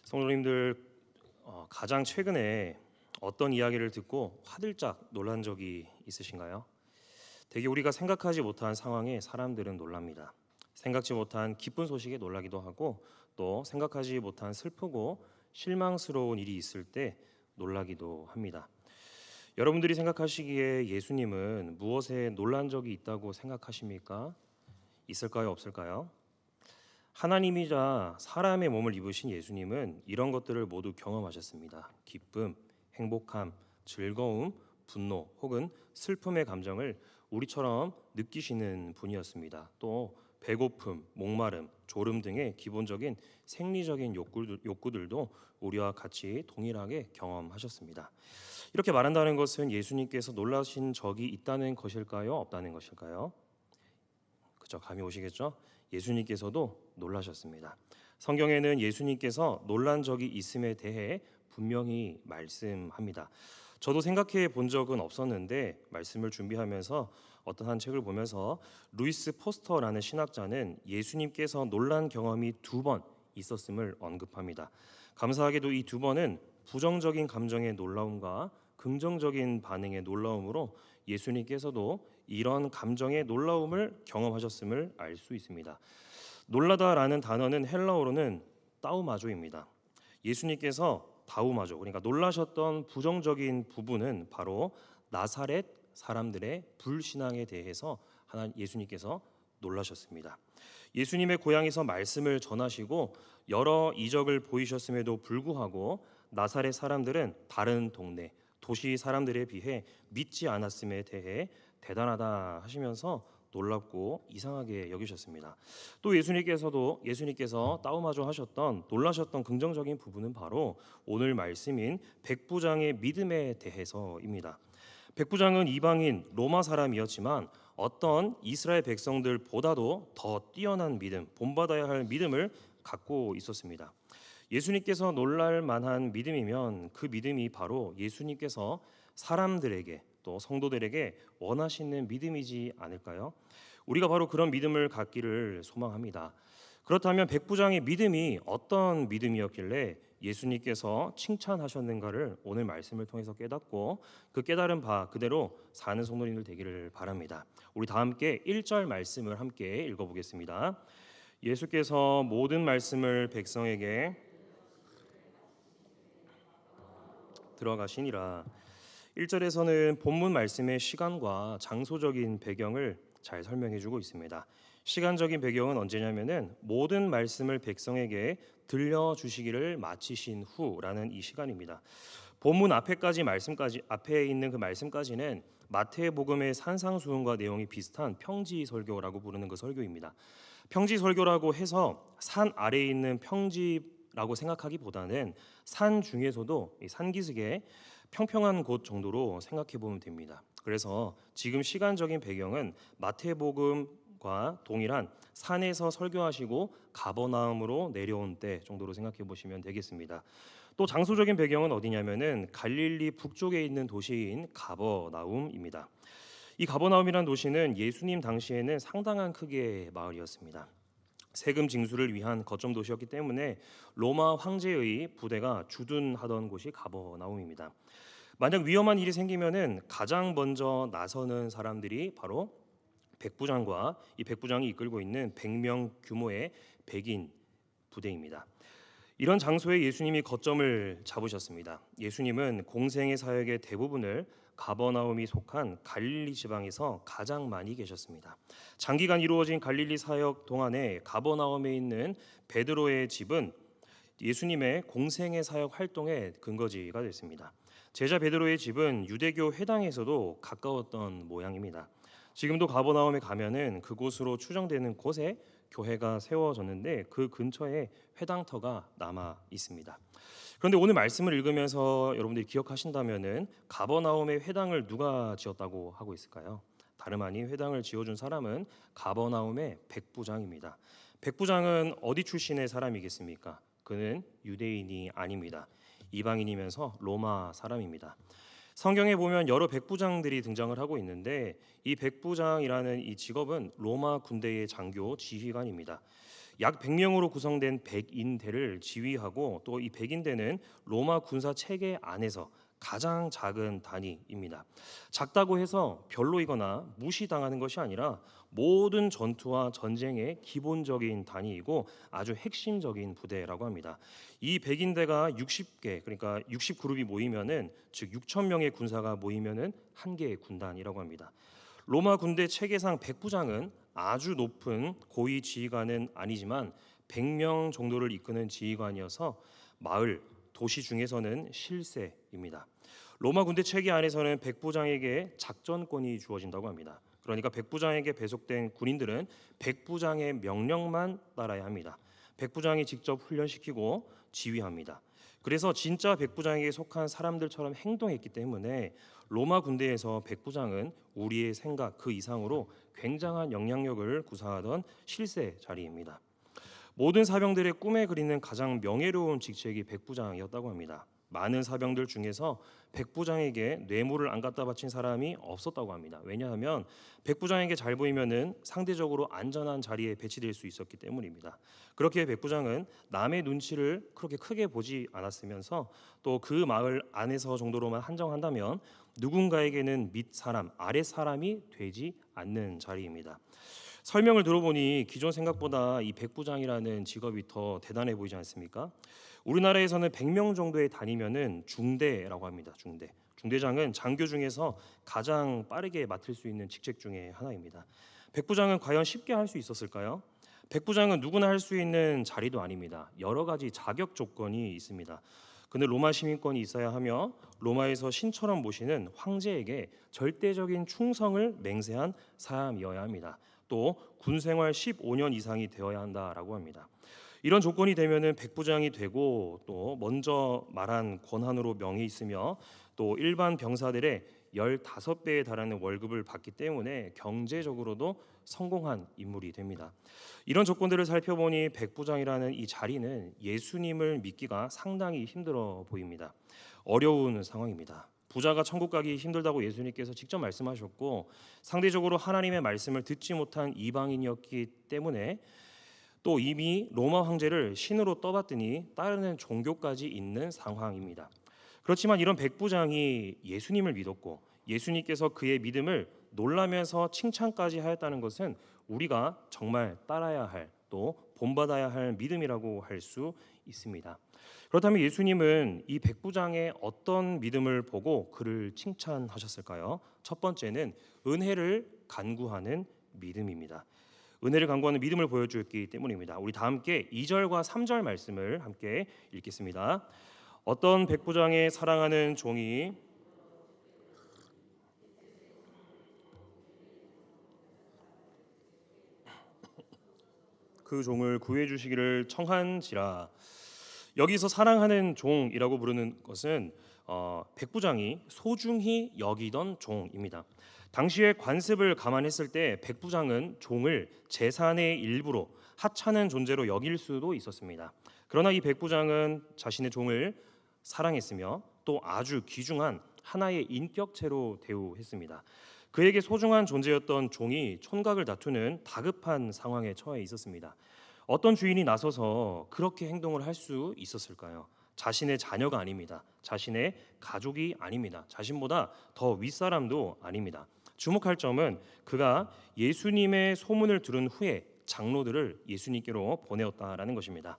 성도님들, 가장 최근에 어떤 이야기를 듣고 화들짝 놀란 적이 있으신가요? 대개 우리가 생각하지 못한 상황에 사람들은 놀랍니다. 생각지 못한 기쁜 소식에 놀라기도 하고, 또 생각하지 못한 슬프고 실망스러운 일이 있을 때 놀라기도 합니다. 여러분들이 생각하시기에 예수님은 무엇에 놀란 적이 있다고 생각하십니까? 있을까요, 없을까요? 하나님이자 사람의 몸을 입으신 예수님은 이런 것들을 모두 경험하셨습니다. 기쁨, 행복함, 즐거움, 분노 혹은 슬픔의 감정을 우리처럼 느끼시는 분이었습니다. 또 배고픔, 목마름, 졸음 등의 기본적인 생리적인 욕구들도 우리와 같이 동일하게 경험하셨습니다. 이렇게 말한다는 것은 예수님께서 놀라신 적이 있다는 것일까요? 없다는 것일까요? 그죠? 감이 오시겠죠? 예수님께서도 놀라셨습니다. 성경에는 예수님께서 놀란 적이 있음에 대해 분명히 말씀합니다. 저도 생각해 본 적은 없었는데 말씀을 준비하면서 어떤 한 책을 보면서 루이스 포스터라는 신학자는 예수님께서 놀란 경험이 2번 있었음을 언급합니다. 감사하게도 이 2번은 부정적인 감정의 놀라움과 긍정적인 반응의 놀라움으로 예수님께서도 이런 감정의 놀라움을 경험하셨음을 알 수 있습니다. 놀라다라는 단어는 헬라어로는 따우마조입니다. 예수님께서 다우마조, 그러니까 놀라셨던 부정적인 부분은 바로 나사렛 사람들의 불신앙에 대해서 예수님께서 놀라셨습니다. 예수님의 고향에서 말씀을 전하시고 여러 이적을 보이셨음에도 불구하고 나사렛 사람들은 다른 동네, 도시 사람들에 비해 믿지 않았음에 대해 대단하다 하시면서 놀랍고 이상하게 여기셨습니다. 또 예수님께서 따오마조 하셨던 놀라셨던 긍정적인 부분은 바로 오늘 말씀인 백부장의 믿음에 대해서입니다. 백부장은 이방인 로마 사람이었지만 어떤 이스라엘 백성들보다도 더 뛰어난 믿음, 본받아야 할 믿음을 갖고 있었습니다. 예수님께서 놀랄 만한 믿음이면 그 믿음이 바로 예수님께서 사람들에게 또 성도들에게 원하시는 믿음이지 않을까요? 우리가 바로 그런 믿음을 갖기를 소망합니다. 그렇다면 백부장의 믿음이 어떤 믿음이었길래 예수님께서 칭찬하셨는가를 오늘 말씀을 통해서 깨닫고 그 깨달은 바 그대로 사는 성도님들 되기를 바랍니다. 우리 다 함께 1절 말씀을 함께 읽어보겠습니다. 예수께서 모든 말씀을 백성에게 들어가시니라. 1절에서는 본문 말씀의 시간과 장소적인 배경을 잘 설명해 주고 있습니다. 시간적인 배경은 언제냐면은 모든 말씀을 백성에게 들려주시기를 마치신 후라는 이 시간입니다. 본문 앞에 있는 그 말씀까지는 마태복음의 산상수훈과 내용이 비슷한 평지 설교라고 부르는 그 설교입니다. 평지 설교라고 해서 산 아래에 있는 평지라고 생각하기보다는 산 중에서도 이 산기슭에 평평한 곳 정도로 생각해 보면 됩니다. 그래서 지금 시간적인 배경은 마태복음과 동일한 산에서 설교하시고 가버나움으로 내려온 때 정도로 생각해 보시면 되겠습니다. 또 장소적인 배경은 어디냐면은 갈릴리 북쪽에 있는 도시인 가버나움입니다. 이 가버나움이라는 도시는 예수님 당시에는 상당한 크기의 마을이었습니다. 세금 징수를 위한 거점 도시였기 때문에 로마 황제의 부대가 주둔하던 곳이 가버나움입니다. 만약 위험한 일이 생기면은 가장 먼저 나서는 사람들이 바로 백부장과 이 백부장이 이끌고 있는 100명 규모의 백인 부대입니다. 이런 장소에 예수님이 거점을 잡으셨습니다. 예수님은 공생의 사역의 대부분을 가버나움이 속한 갈릴리 지방에서 가장 많이 계셨습니다. 장기간 이루어진 갈릴리 사역 동안에 가버나움에 있는 베드로의 집은 예수님의 공생의 사역 활동의 근거지가 됐습니다. 제자 베드로의 집은 유대교 회당에서도 가까웠던 모양입니다. 지금도 가버나움에 가면은 그곳으로 추정되는 곳에 교회가 세워졌는데 그 근처에 회당터가 남아 있습니다. 그런데 오늘 말씀을 읽으면서 여러분들이 기억하신다면은 가버나움의 회당을 누가 지었다고 하고 있을까요? 다름 아닌 회당을 지어준 사람은 가버나움의 백부장입니다. 백부장은 어디 출신의 사람이겠습니까? 그는 유대인이 아닙니다. 이방인이면서 로마 사람입니다. 성경에 보면 여러 백부장들이 등장을 하고 있는데 이 백부장이라는 이 직업은 로마 군대의 장교 지휘관입니다. 약 100명으로 구성된 백인대를 지휘하고 또 이 백인대는 로마 군사 체계 안에서 가장 작은 단위입니다. 작다고 해서 별로이거나 무시당하는 것이 아니라 모든 전투와 전쟁의 기본적인 단위이고 아주 핵심적인 부대라고 합니다. 이 백인대가 60개, 그러니까 60그룹이 모이면은 즉 6천 명의 군사가 모이면은 한 개의 군단이라고 합니다. 로마 군대 체계상 백부장은 아주 높은 고위 지휘관은 아니지만 100명 정도를 이끄는 지휘관이어서 마을, 도시 중에서는 실세입니다. 로마 군대 체계 안에서는 백부장에게 작전권이 주어진다고 합니다. 그러니까 백부장에게 배속된 군인들은 백부장의 명령만 따라야 합니다. 백부장이 직접 훈련시키고 지휘합니다. 그래서 진짜 백부장에게 속한 사람들처럼 행동했기 때문에 로마 군대에서 백부장은 우리의 생각 그 이상으로 굉장한 영향력을 구사하던 실세 자리입니다. 모든 사병들의 꿈에 그리는 가장 명예로운 직책이 백부장이었다고 합니다. 많은 사병들 중에서 백부장에게 뇌물을 안 갖다 바친 사람이 없었다고 합니다. 왜냐하면 백부장에게 잘 보이면은 상대적으로 안전한 자리에 배치될 수 있었기 때문입니다. 그렇게 백부장은 남의 눈치를 그렇게 크게 보지 않았으면서 또 그 마을 안에서 정도로만 한정한다면 누군가에게는 밑 사람, 아래 사람이 되지 않는 자리입니다. 설명을 들어보니 기존 생각보다 이 백부장이라는 직업이 더 대단해 보이지 않습니까? 우리나라에서는 100명 정도에 다니면은 중대라고 합니다. 중대. 중대장은 장교 중에서 가장 빠르게 맡을 수 있는 직책 중에 하나입니다. 백부장은 과연 쉽게 할 수 있었을까요? 백부장은 누구나 할 수 있는 자리도 아닙니다. 여러 가지 자격 조건이 있습니다. 근데 로마 시민권이 있어야 하며 로마에서 신처럼 모시는 황제에게 절대적인 충성을 맹세한 사람이어야 합니다. 또 군생활 15년 이상이 되어야 한다라고 합니다. 이런 조건이 되면은 백부장이 되고 또 먼저 말한 권한으로 명예 있으며 또 일반 병사들의 15배에 달하는 월급을 받기 때문에 경제적으로도 성공한 인물이 됩니다. 이런 조건들을 살펴보니 백부장이라는 이 자리는 예수님을 믿기가 상당히 힘들어 보입니다. 어려운 상황입니다. 부자가 천국 가기 힘들다고 예수님께서 직접 말씀하셨고 상대적으로 하나님의 말씀을 듣지 못한 이방인이었기 때문에 또 이미 로마 황제를 신으로 떠받드니 따르는 종교까지 있는 상황입니다. 그렇지만 이런 백부장이 예수님을 믿었고 예수님께서 그의 믿음을 놀라면서 칭찬까지 하였다는 것은 우리가 정말 따라야 할 또 본받아야 할 믿음이라고 할 수 있습니다. 그렇다면 예수님은 이 백부장의 어떤 믿음을 보고 그를 칭찬하셨을까요? 첫 번째는 은혜를 간구하는 믿음입니다. 은혜를 간구하는 믿음을 보여주었기 때문입니다. 우리 다 함께 2절과 3절 말씀을 함께 읽겠습니다. 어떤 백부장의 사랑하는 종이 그 종을 구해 주시기를 청한지라. 여기서 사랑하는 종이라고 부르는 것은 백부장이 소중히 여기던 종입니다. 당시의 관습을 감안했을 때 백부장은 종을 재산의 일부로 하찮은 존재로 여길 수도 있었습니다. 그러나 이 백부장은 자신의 종을 사랑했으며 또 아주 귀중한 하나의 인격체로 대우했습니다. 그에게 소중한 존재였던 종이 촌각을 다투는 다급한 상황에 처해 있었습니다. 어떤 주인이 나서서 그렇게 행동을 할 수 있었을까요? 자신의 자녀가 아닙니다. 자신의 가족이 아닙니다. 자신보다 더 윗사람도 아닙니다. 주목할 점은 그가 예수님의 소문을 들은 후에 장로들을 예수님께로 보내었다라는 것입니다.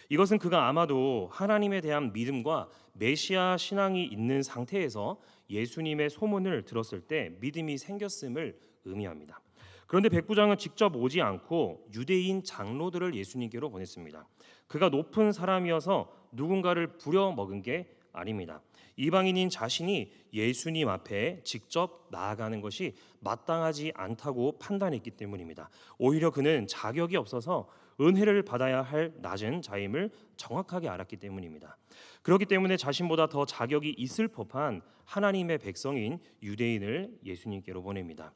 이것은 그가 아마도 하나님에 대한 믿음과 메시아 신앙이 있는 상태에서 예수님의 소문을 들었을 때 믿음이 생겼음을 의미합니다. 그런데 백부장은 직접 오지 않고 유대인 장로들을 예수님께로 보냈습니다. 그가 높은 사람이어서 누군가를 부려먹은 게 아닙니다. 이방인인 자신이 예수님 앞에 직접 나아가는 것이 마땅하지 않다고 판단했기 때문입니다. 오히려 그는 자격이 없어서 은혜를 받아야 할 낮은 자임을 정확하게 알았기 때문입니다. 그렇기 때문에 자신보다 더 자격이 있을 법한 하나님의 백성인 유대인을 예수님께로 보냅니다.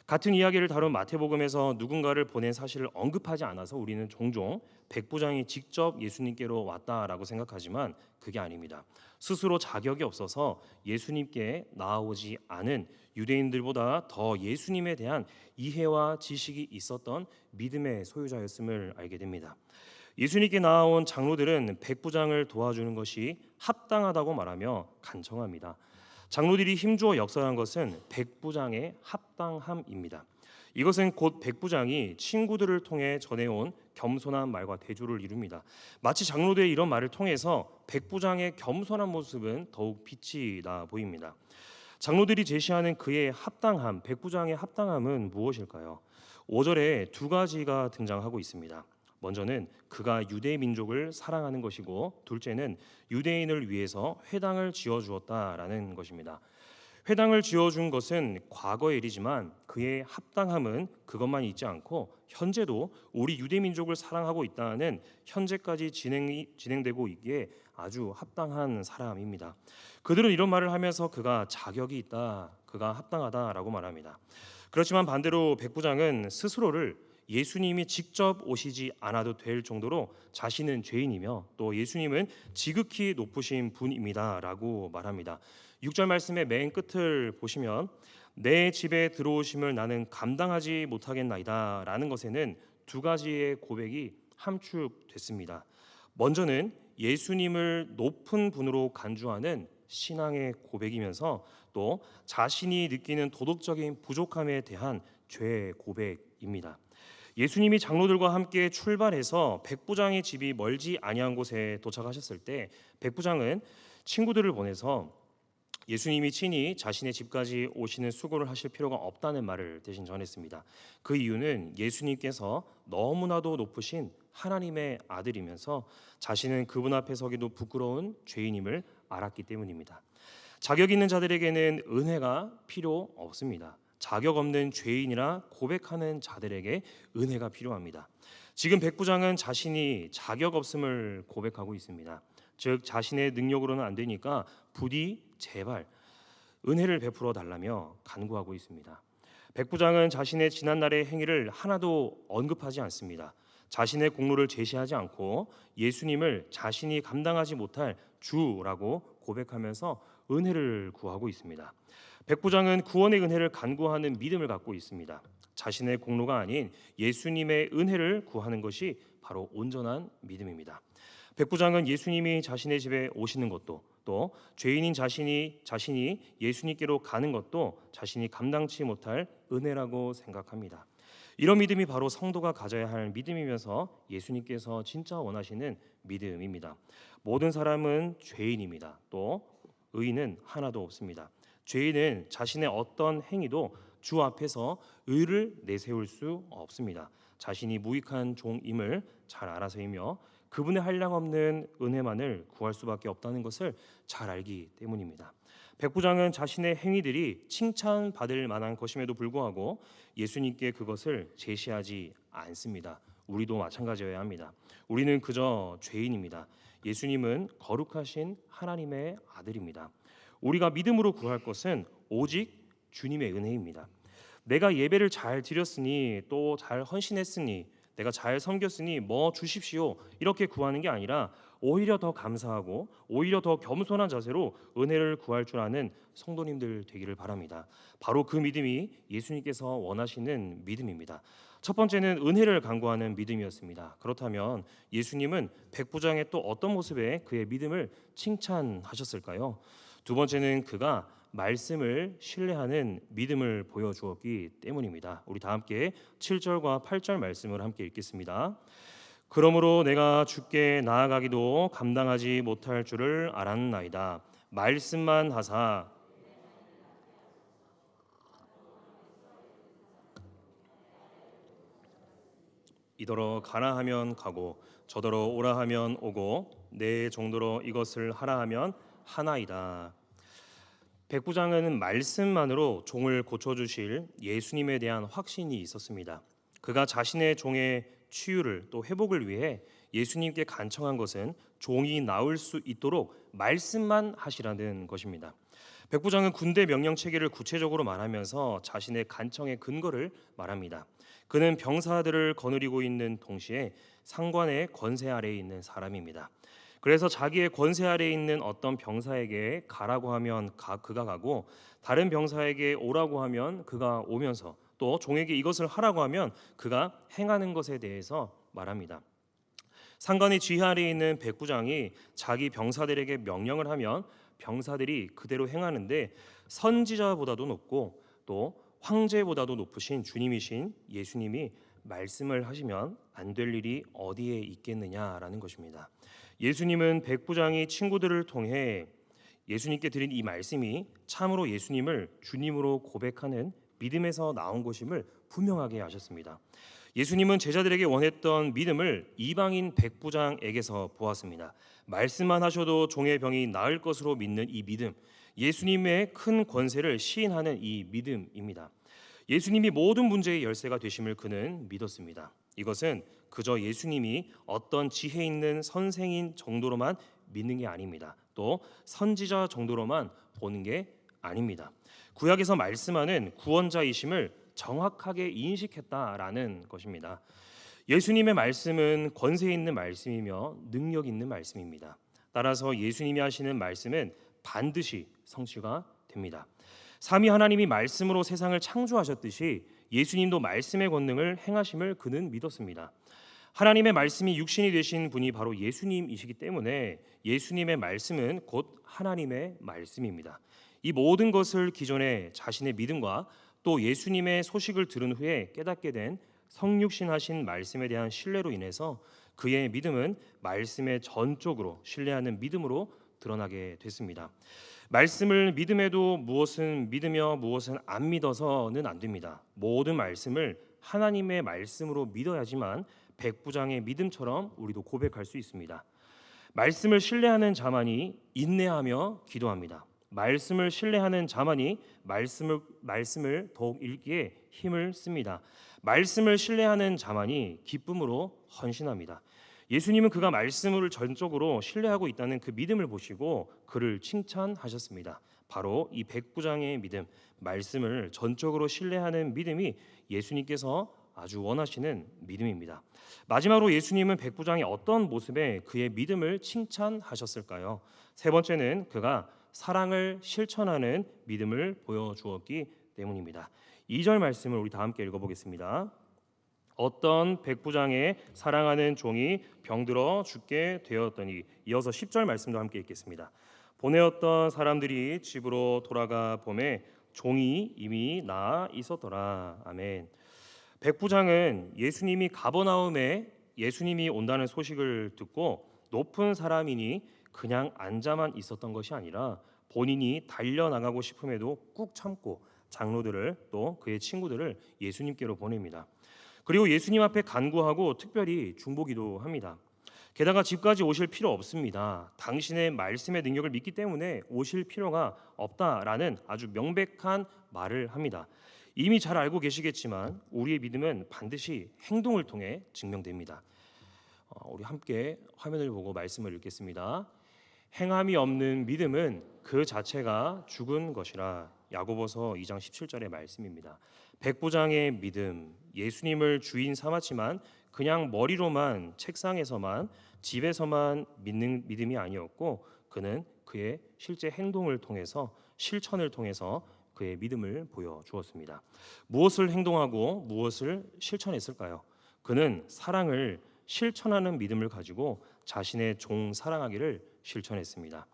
같은 이야기를 다룬 마태복음에서 누군가를 보낸 사실을 언급하지 않아서 우리는 종종 백부장이 직접 예수님께로 왔다라고 생각하지만 그게 아닙니다. 스스로 자격이 없어서 예수님께 나아오지 않은 유대인들보다 더 예수님에 대한 이해와 지식이 있었던 믿음의 소유자였음을 알게 됩니다. 예수님께 나아온 장로들은 백부장을 도와주는 것이 합당하다고 말하며 간청합니다. 장로들이 힘주어 역사한 것은 백부장의 합당함입니다. 이것은 곧 백부장이 친구들을 통해 전해온 겸손한 말과 대조를 이룹니다. 마치 장로들의 이런 말을 통해서 백부장의 겸손한 모습은 더욱 빛이 나 보입니다. 장로들이 제시하는 그의 합당함, 백부장의 합당함은 무엇일까요? 5절에 두 가지가 등장하고 있습니다. 먼저는 그가 유대 민족을 사랑하는 것이고, 둘째는 유대인을 위해서 회당을 지어 주었다라는 것입니다. 회당을 지어준 것은 과거의 일이지만 그의 합당함은 그것만 있지 않고 현재도 우리 유대 민족을 사랑하고 있다는 현재까지 진행되고 있기에 아주 합당한 사람입니다. 그들은 이런 말을 하면서 그가 자격이 있다, 그가 합당하다라고 말합니다. 그렇지만 반대로 백부장은 스스로를 예수님이 직접 오시지 않아도 될 정도로 자신은 죄인이며 또 예수님은 지극히 높으신 분입니다라고 말합니다. 6절 말씀의 맨 끝을 보시면 내 집에 들어오심을 나는 감당하지 못하겠나이다라는 것에는 두 가지의 고백이 함축됐습니다. 먼저는 예수님을 높은 분으로 간주하는 신앙의 고백이면서 또 자신이 느끼는 도덕적인 부족함에 대한 죄의 고백입니다. 예수님이 장로들과 함께 출발해서 백부장의 집이 멀지 아니한 곳에 도착하셨을 때 백부장은 친구들을 보내서 예수님이 친히 자신의 집까지 오시는 수고를 하실 필요가 없다는 말을 대신 전했습니다. 그 이유는 예수님께서 너무나도 높으신 하나님의 아들이면서 자신은 그분 앞에 서기도 부끄러운 죄인임을 알았기 때문입니다. 자격 있는 자들에게는 은혜가 필요 없습니다. 자격 없는 죄인이라 고백하는 자들에게 은혜가 필요합니다. 지금 백부장은 자신이 자격 없음을 고백하고 있습니다. 즉 자신의 능력으로는 안 되니까 부디 제발 은혜를 베풀어 달라며 간구하고 있습니다. 백부장은 자신의 지난날의 행위를 하나도 언급하지 않습니다. 자신의 공로를 제시하지 않고 예수님을 자신이 감당하지 못할 주라고 고백하면서 은혜를 구하고 있습니다. 백부장은 구원의 은혜를 간구하는 믿음을 갖고 있습니다. 자신의 공로가 아닌 예수님의 은혜를 구하는 것이 바로 온전한 믿음입니다. 백부장은 예수님이 자신의 집에 오시는 것도 또 죄인인 자신이 예수님께로 가는 것도 자신이 감당치 못할 은혜라고 생각합니다. 이런 믿음이 바로 성도가 가져야 할 믿음이면서 예수님께서 진짜 원하시는 믿음입니다. 모든 사람은 죄인입니다. 또 의인은 하나도 없습니다. 죄인은 자신의 어떤 행위도 주 앞에서 의를 내세울 수 없습니다. 자신이 무익한 종임을 잘 알아서이며 그분의 한량없는 은혜만을 구할 수밖에 없다는 것을 잘 알기 때문입니다. 백부장은 자신의 행위들이 칭찬받을 만한 것임에도 불구하고 예수님께 그것을 제시하지 않습니다. 우리도 마찬가지여야 합니다. 우리는 그저 죄인입니다. 예수님은 거룩하신 하나님의 아들입니다. 우리가 믿음으로 구할 것은 오직 주님의 은혜입니다. 내가 예배를 잘 드렸으니 또 잘 헌신했으니 내가 잘 섬겼으니 뭐 주십시오 이렇게 구하는 게 아니라 오히려 더 감사하고 오히려 더 겸손한 자세로 은혜를 구할 줄 아는 성도님들 되기를 바랍니다. 바로 그 믿음이 예수님께서 원하시는 믿음입니다. 첫 번째는 은혜를 간구하는 믿음이었습니다. 그렇다면 예수님은 백부장의 또 어떤 모습에 그의 믿음을 칭찬하셨을까요? 두 번째는 그가 말씀을 신뢰하는 믿음을 보여주었기 때문입니다. 우리 다 함께 7절과 8절 말씀을 함께 읽겠습니다. 그러므로 내가 주께 나아가기도 감당하지 못할 줄을 알았나이다. 말씀만 하사 이더러 가라 하면 가고 저더러 오라 하면 오고 내 정도로 이것을 하라 하면 하나이다. 백부장은 말씀만으로 종을 고쳐주실 예수님에 대한 확신이 있었습니다. 그가 자신의 종의 치유를 또 회복을 위해 예수님께 간청한 것은 종이 나올 수 있도록 말씀만 하시라는 것입니다. 백부장은 군대 명령 체계를 구체적으로 말하면서 자신의 간청의 근거를 말합니다. 그는 병사들을 거느리고 있는 동시에 상관의 권세 아래에 있는 사람입니다. 그래서 자기의 권세 아래에 있는 어떤 병사에게 가라고 하면 그가 가고, 다른 병사에게 오라고 하면 그가 오면서, 또 종에게 이것을 하라고 하면 그가 행하는 것에 대해서 말합니다. 상관의 지휘 아래에 있는 백부장이 자기 병사들에게 명령을 하면 병사들이 그대로 행하는데, 선지자보다도 높고 또 황제보다도 높으신 주님이신 예수님이 말씀을 하시면 안 될 일이 어디에 있겠느냐라는 것입니다. 예수님은 백부장이 친구들을 통해 예수님께 드린 이 말씀이 참으로 예수님을 주님으로 고백하는 믿음에서 나온 것임을 분명하게 하셨습니다. 예수님은 제자들에게 원했던 믿음을 이방인 백부장에게서 보았습니다. 말씀만 하셔도 종의 병이 나을 것으로 믿는 이 믿음, 예수님의 큰 권세를 시인하는 이 믿음입니다. 예수님이 모든 문제의 열쇠가 되심을 그는 믿었습니다. 이것은 그저 예수님이 어떤 지혜 있는 선생인 정도로만 믿는 게 아닙니다. 또 선지자 정도로만 보는 게 아닙니다. 구약에서 말씀하는 구원자이심을 정확하게 인식했다라는 것입니다. 예수님의 말씀은 권세 있는 말씀이며 능력 있는 말씀입니다. 따라서 예수님이 하시는 말씀은 반드시 성취가 됩니다. 삼위 하나님이 말씀으로 세상을 창조하셨듯이 예수님도 말씀의 권능을 행하심을 그는 믿었습니다. 하나님의 말씀이 육신이 되신 분이 바로 예수님이시기 때문에 예수님의 말씀은 곧 하나님의 말씀입니다. 이 모든 것을 기존에 자신의 믿음과 또 예수님의 소식을 들은 후에 깨닫게 된 성육신하신 말씀에 대한 신뢰로 인해서 그의 믿음은 말씀의 전적으로 신뢰하는 믿음으로 드러나게 됐습니다. 말씀을 믿음에도 무엇은 믿으며 무엇은 안 믿어서는 안 됩니다. 모든 말씀을 하나님의 말씀으로 믿어야지만 백부장의 믿음처럼 우리도 고백할 수 있습니다. 말씀을 신뢰하는 자만이 인내하며 기도합니다. 말씀을 신뢰하는 자만이 말씀을 더욱 읽기에 힘을 씁니다. 말씀을 신뢰하는 자만이 기쁨으로 헌신합니다. 예수님은 그가 말씀을 전적으로 신뢰하고 있다는 그 믿음을 보시고 그를 칭찬하셨습니다. 바로 이 백부장의 믿음, 말씀을 전적으로 신뢰하는 믿음이 예수님께서 아주 원하시는 믿음입니다. 마지막으로 예수님은 백부장이 어떤 모습에 그의 믿음을 칭찬하셨을까요? 세 번째는 그가 사랑을 실천하는 믿음을 보여주었기 때문입니다. 2절 말씀을 우리 다 함께 읽어보겠습니다. 어떤 백부장의 사랑하는 종이 병들어 죽게 되었더니, 이어서 10절 말씀도 함께 읽겠습니다. 보내었던 사람들이 집으로 돌아가 보매 종이 이미 나아 있었더라. 아멘. 백부장은 예수님이 가버나움에 예수님이 온다는 소식을 듣고 높은 사람이니 그냥 앉아만 있었던 것이 아니라 본인이 달려나가고 싶음에도 꾹 참고 장로들을 또 그의 친구들을 예수님께로 보냅니다. 그리고 예수님 앞에 간구하고 특별히 중보기도 합니다. 게다가 집까지 오실 필요 없습니다. 당신의 말씀의 능력을 믿기 때문에 오실 필요가 없다라는 아주 명백한 말을 합니다. 이미 잘 알고 계시겠지만 우리의 믿음은 반드시 행동을 통해 증명됩니다. 우리 함께 화면을 보고 말씀을 읽겠습니다. 행함이 없는 믿음은 그 자체가 죽은 것이라. 야고보서 2장 17절의 말씀입니다. 백부장의 믿음, 예수님을 주인 삼았지만 그냥 머리로만 책상에서만 집에서만 믿는 믿음이 아니었고, 그는 그의 실제 행동을 통해서 실천을 통해서 그의 믿음을 보여주었습니다. 무엇을 행동하고 무엇을 실천했을까요? 그는 사랑을 실천하는 믿음을 가지고 자신의 종 사랑하기를 실천했습니다.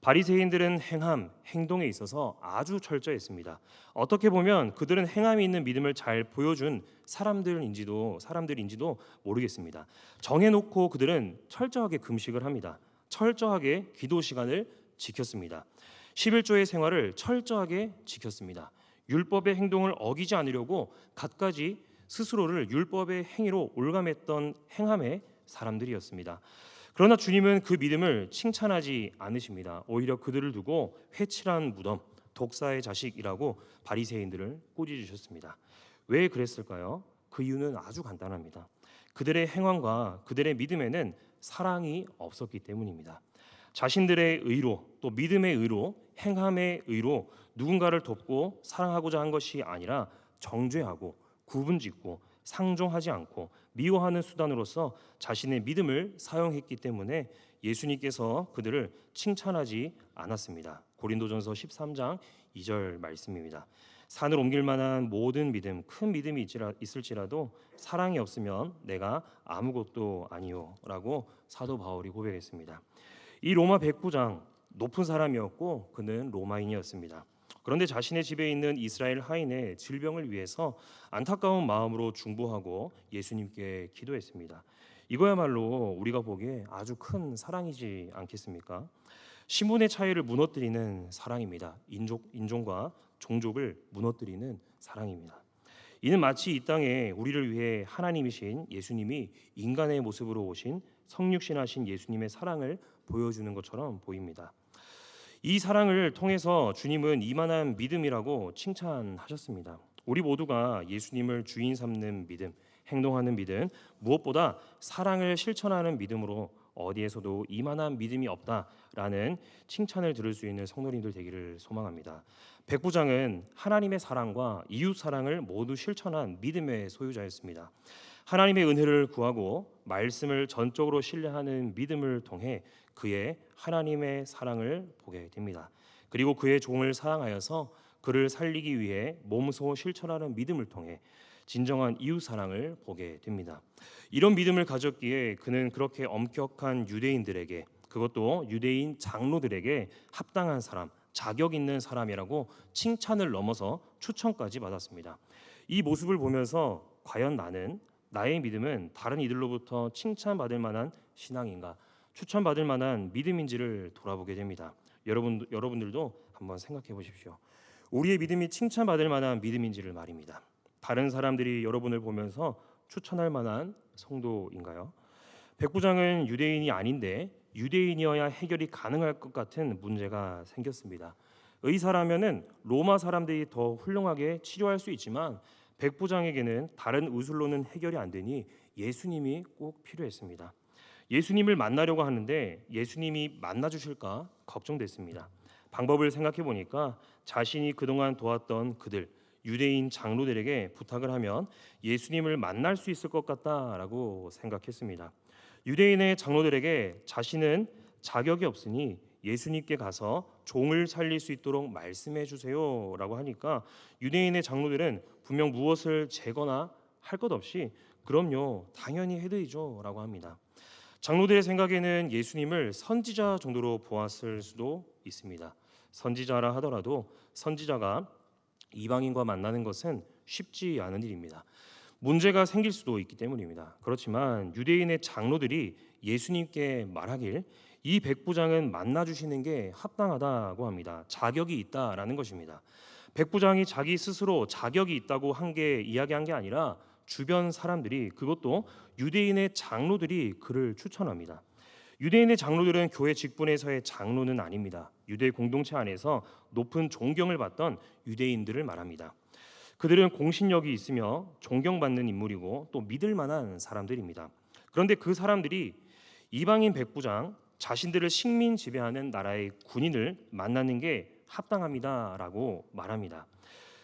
바리새인들은 행함, 행동에 있어서 아주 철저했습니다. 어떻게 보면 그들은 행함이 있는 믿음을 잘 보여준 사람들인지도 모르겠습니다. 정해놓고 그들은 철저하게 금식을 합니다. 철저하게 기도 시간을 지켰습니다. 11조의 생활을 철저하게 지켰습니다. 율법의 행동을 어기지 않으려고 갖가지 스스로를 율법의 행위로 올감했던 행함의 사람들이었습니다. 그러나 주님은 그 믿음을 칭찬하지 않으십니다. 오히려 그들을 두고 회칠한 무덤, 독사의 자식이라고 바리새인들을 꾸짖으셨습니다. 왜 그랬을까요? 그 이유는 아주 간단합니다. 그들의 행함과 그들의 믿음에는 사랑이 없었기 때문입니다. 자신들의 의로 또 믿음의 의로 행함의 의로 누군가를 돕고 사랑하고자 한 것이 아니라 정죄하고 구분짓고 상종하지 않고 미워하는 수단으로서 자신의 믿음을 사용했기 때문에 예수님께서 그들을 칭찬하지 않았습니다. 고린도전서 13장 2절 말씀입니다. 산을 옮길 만한 모든 믿음, 큰 믿음이 있을지라도 사랑이 없으면 내가 아무것도 아니요라고 사도 바울이 고백했습니다. 이 로마 백부장 높은 사람이었고 그는 로마인이었습니다. 그런데 자신의 집에 있는 이스라엘 하인의 질병을 위해서 안타까운 마음으로 중보하고 예수님께 기도했습니다. 이거야말로 우리가 보기에 아주 큰 사랑이지 않겠습니까? 신분의 차이를 무너뜨리는 사랑입니다. 인종과 종족을 무너뜨리는 사랑입니다. 이는 마치 이 땅에 우리를 위해 하나님이신 예수님이 인간의 모습으로 오신 성육신하신 예수님의 사랑을 보여주는 것처럼 보입니다. 이 사랑을 통해서 주님은 이만한 믿음이라고 칭찬하셨습니다. 우리 모두가 예수님을 주인 삼는 믿음, 행동하는 믿음, 무엇보다 사랑을 실천하는 믿음으로 어디에서도 이만한 믿음이 없다라는 칭찬을 들을 수 있는 성도님들 되기를 소망합니다. 백부장은 하나님의 사랑과 이웃 사랑을 모두 실천한 믿음의 소유자였습니다. 하나님의 은혜를 구하고 말씀을 전적으로 신뢰하는 믿음을 통해 그의 하나님의 사랑을 보게 됩니다. 그리고 그의 종을 사랑하여서 그를 살리기 위해 몸소 실천하는 믿음을 통해 진정한 이웃 사랑을 보게 됩니다. 이런 믿음을 가졌기에 그는 그렇게 엄격한 유대인들에게, 그것도 유대인 장로들에게 합당한 사람, 자격 있는 사람이라고 칭찬을 넘어서 추천까지 받았습니다. 이 모습을 보면서 과연 나의 믿음은 다른 이들로부터 칭찬받을 만한 신앙인가, 추천받을 만한 믿음인지를 돌아보게 됩니다. 여러분들도 한번 생각해 보십시오. 우리의 믿음이 칭찬받을 만한 믿음인지를 말입니다. 다른 사람들이 여러분을 보면서 추천할 만한 성도인가요? 백부장은 유대인이 아닌데 유대인이어야 해결이 가능할 것 같은 문제가 생겼습니다. 의사라면은 로마 사람들이 더 훌륭하게 치료할 수 있지만 백부장에게는 다른 의술로는 해결이 안 되니 예수님이 꼭 필요했습니다. 예수님을 만나려고 하는데 예수님이 만나 주실까 걱정됐습니다. 방법을 생각해 보니까 자신이 그동안 도왔던 그들 유대인 장로들에게 부탁을 하면 예수님을 만날 수 있을 것 같다라고 생각했습니다. 유대인의 장로들에게 자신은 자격이 없으니 예수님께 가서 종을 살릴 수 있도록 말씀해 주세요라고 하니까 유대인의 장로들은 분명 무엇을 재거나 할 것 없이 그럼요, 당연히 해드리죠라고 합니다. 장로들의 생각에는 예수님을 선지자 정도로 보았을 수도 있습니다. 선지자라 하더라도 선지자가 이방인과 만나는 것은 쉽지 않은 일입니다. 문제가 생길 수도 있기 때문입니다. 그렇지만 유대인의 장로들이 예수님께 말하길 이 백부장은 만나 주시는 게 합당하다고 합니다. 자격이 있다라는 것입니다. 백부장이 자기 스스로 자격이 있다고 이야기한 게 아니라 주변 사람들이, 그것도 유대인의 장로들이 그를 추천합니다. 유대인의 장로들은 교회 직분에서의 장로는 아닙니다. 유대 공동체 안에서 높은 존경을 받던 유대인들을 말합니다. 그들은 공신력이 있으며 존경받는 인물이고 또 믿을 만한 사람들입니다. 그런데 그 사람들이 이방인 백부장, 자신들을 식민 지배하는 나라의 군인을 만나는 게 합당합니다라고 말합니다.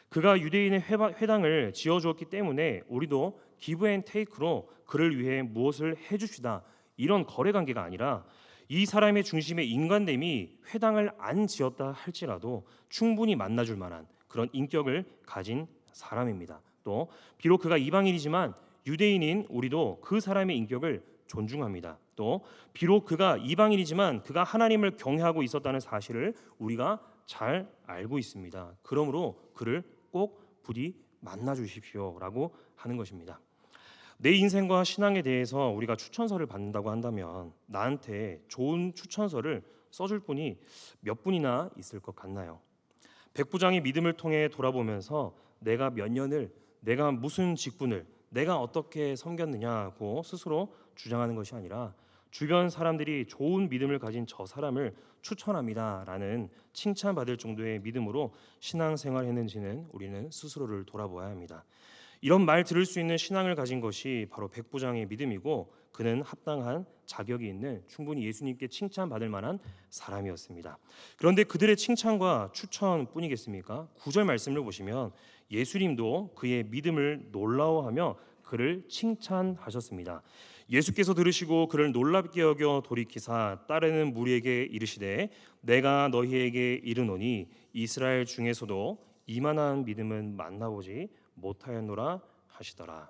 그가 유대인의 회당을 지어주었기 때문에 우리도 기브 앤 테이크로 그를 위해 무엇을 해주시다, 이런 거래 관계가 아니라 이 사람의 중심에 인간됨이 회당을 안 지었다 할지라도 충분히 만나줄 만한 그런 인격을 가진 사람입니다. 또 비록 그가 이방인이지만 유대인인 우리도 그 사람의 인격을 존중합니다. 또 비록 그가 이방인이지만 그가 하나님을 경외하고 있었다는 사실을 우리가 잘 알고 있습니다. 그러므로 그를 꼭 부디 만나 주십시오라고 하는 것입니다. 내 인생과 신앙에 대해서 우리가 추천서를 받는다고 한다면 나한테 좋은 추천서를 써줄 분이 몇 분이나 있을 것 같나요? 백부장이 믿음을 통해 돌아보면서 내가 몇 년을, 내가 무슨 직분을, 내가 어떻게 섬겼느냐고 스스로 주장하는 것이 아니라 주변 사람들이 좋은 믿음을 가진 저 사람을 추천합니다라는 칭찬받을 정도의 믿음으로 신앙생활 했는지는 우리는 스스로를 돌아보아야 합니다. 이런 말 들을 수 있는 신앙을 가진 것이 바로 백부장의 믿음이고 그는 합당한 자격이 있는 충분히 예수님께 칭찬받을 만한 사람이었습니다. 그런데 그들의 칭찬과 추천뿐이겠습니까? 9절 말씀을 보시면 예수님도 그의 믿음을 놀라워하며 그를 칭찬하셨습니다. 예수께서 들으시고 그를 놀랍게 여겨 돌이키사 따르는 무리에게 이르시되 내가 너희에게 이르노니 이스라엘 중에서도 이만한 믿음은 만나보지 못하였노라 하시더라.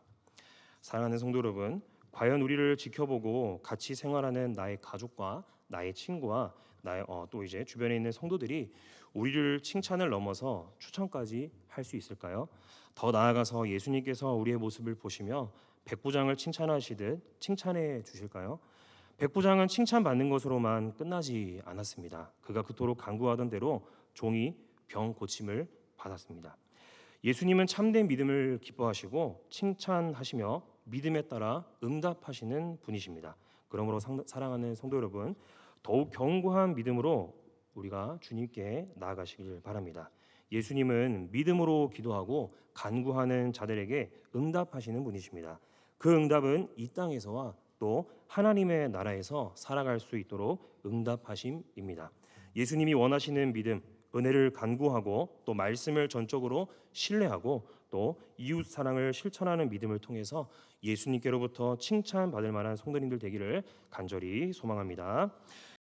사랑하는 성도 여러분, 과연 우리를 지켜보고 같이 생활하는 나의 가족과 나의 친구와 나의 또 이제 주변에 있는 성도들이 우리를 칭찬을 넘어서 추천까지 할 수 있을까요? 더 나아가서 예수님께서 우리의 모습을 보시며 백부장을 칭찬하시듯 칭찬해 주실까요? 백부장은 칭찬받는 것으로만 끝나지 않았습니다. 그가 그토록 간구하던 대로 종이 병 고침을 받았습니다. 예수님은 참된 믿음을 기뻐하시고 칭찬하시며 믿음에 따라 응답하시는 분이십니다. 그러므로 사랑하는 성도 여러분, 더욱 견고한 믿음으로 우리가 주님께 나아가시길 바랍니다. 예수님은 믿음으로 기도하고 간구하는 자들에게 응답하시는 분이십니다. 그 응답은 이 땅에서와 또 하나님의 나라에서 살아갈 수 있도록 응답하심입니다. 예수님이 원하시는 믿음, 은혜를 간구하고 또 말씀을 전적으로 신뢰하고 또 이웃 사랑을 실천하는 믿음을 통해서 예수님께로부터 칭찬받을 만한 성도님들 되기를 간절히 소망합니다.